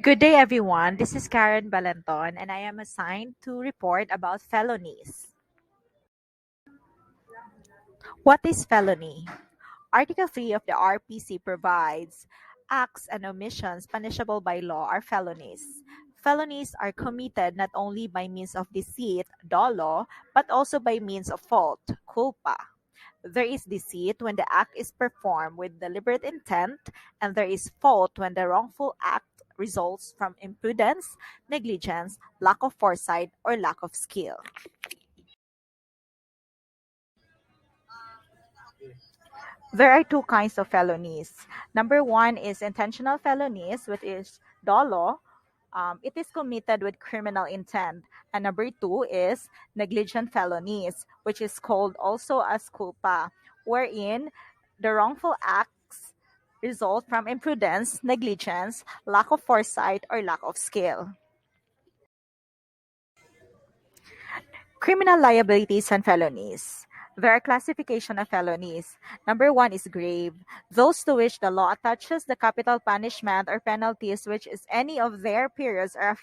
Good day, everyone. This is Karen Balanton, and I am assigned to report about felonies. What is felony? Article 3 of the RPC provides acts and omissions punishable by law are felonies. Felonies are committed not only by means of deceit, dolo, but also by means of fault, culpa. There is deceit when the act is performed with deliberate intent, and there is fault when the wrongful act results from imprudence, negligence, lack of foresight, or lack of skill. There are two kinds of felonies. Number one is intentional felonies, which is dolo. It is committed with criminal intent. And number two is negligent felonies, which is called also as culpa, wherein the wrongful acts result from imprudence, negligence, lack of foresight, or lack of skill. Criminal liabilities and felonies. There are classification of felonies. Number one is grave. Those to which the law attaches the capital punishment or penalties which is any of their periods are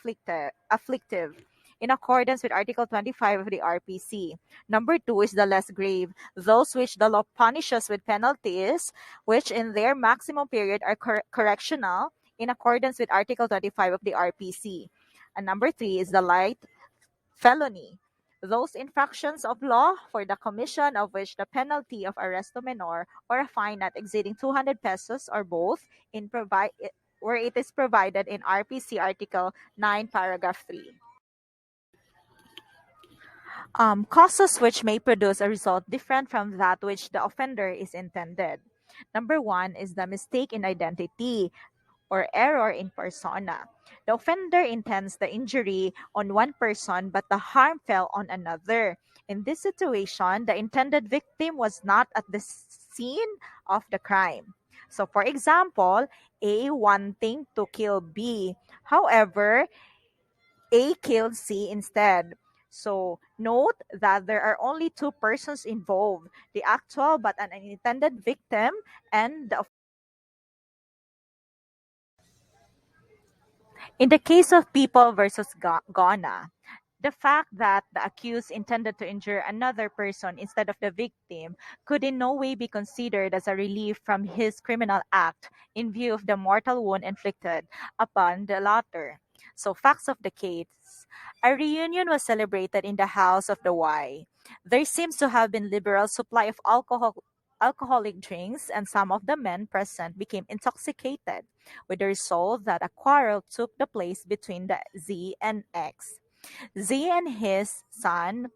afflictive in accordance with Article 25 of the RPC. Number two is the less grave. Those which the law punishes with penalties which in their maximum period are correctional in accordance with Article 25 of the RPC. And number three is the light felony. Those infractions of law for the commission of which the penalty of arresto menor or a fine not exceeding 200 pesos or both where it is provided in RPC Article 9, Paragraph 3. Causes which may produce a result different from that which the offender is intended. Number one is the mistake in identity or error in persona. The offender intends the injury on one person, but the harm fell on another. In this situation, the intended victim was not at the scene of the crime. So, for example, A wanting to kill B. However, A killed C instead. So, note that there are only two persons involved, the actual but an unintended victim and the. In the case of People versus Ghana, the fact that the accused intended to injure another person instead of the victim could in no way be considered as a relief from his criminal act in view of the mortal wound inflicted upon the latter. So, facts of the case. A reunion was celebrated in the house of the Y. There seems to have been liberal supply of alcoholic drinks, and some of the men present became intoxicated, with the result that a quarrel took the place between the Z and X. Z and his son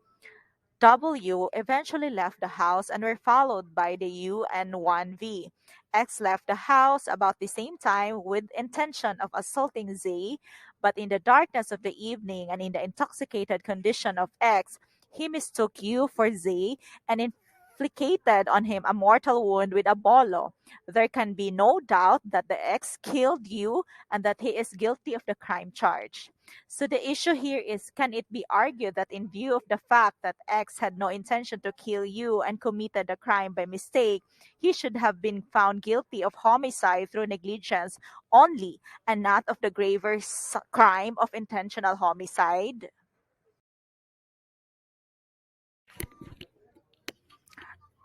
W eventually left the house and were followed by the U and 1V. X left the house about the same time with intention of assaulting Z, but in the darkness of the evening and in the intoxicated condition of X, he mistook U for Z and inflicted on him a mortal wound with a bolo. There can be no doubt that the X killed U and that he is guilty of the crime charge. So the issue here is, can it be argued that in view of the fact that X had no intention to kill you and committed the crime by mistake, he should have been found guilty of homicide through negligence only and not of the graver crime of intentional homicide?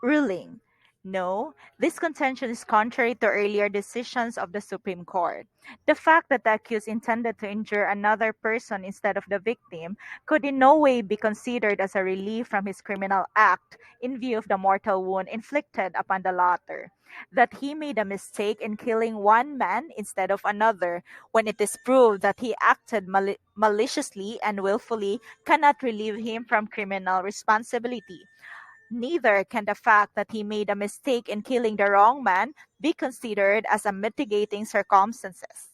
Ruling. No, this contention is contrary to earlier decisions of the Supreme Court. The fact that the accused intended to injure another person instead of the victim could in no way be considered as a relief from his criminal act in view of the mortal wound inflicted upon the latter. That he made a mistake in killing one man instead of another, when it is proved that he acted maliciously and willfully, cannot relieve him from criminal responsibility. Neither can the fact that he made a mistake in killing the wrong man be considered as a mitigating circumstances.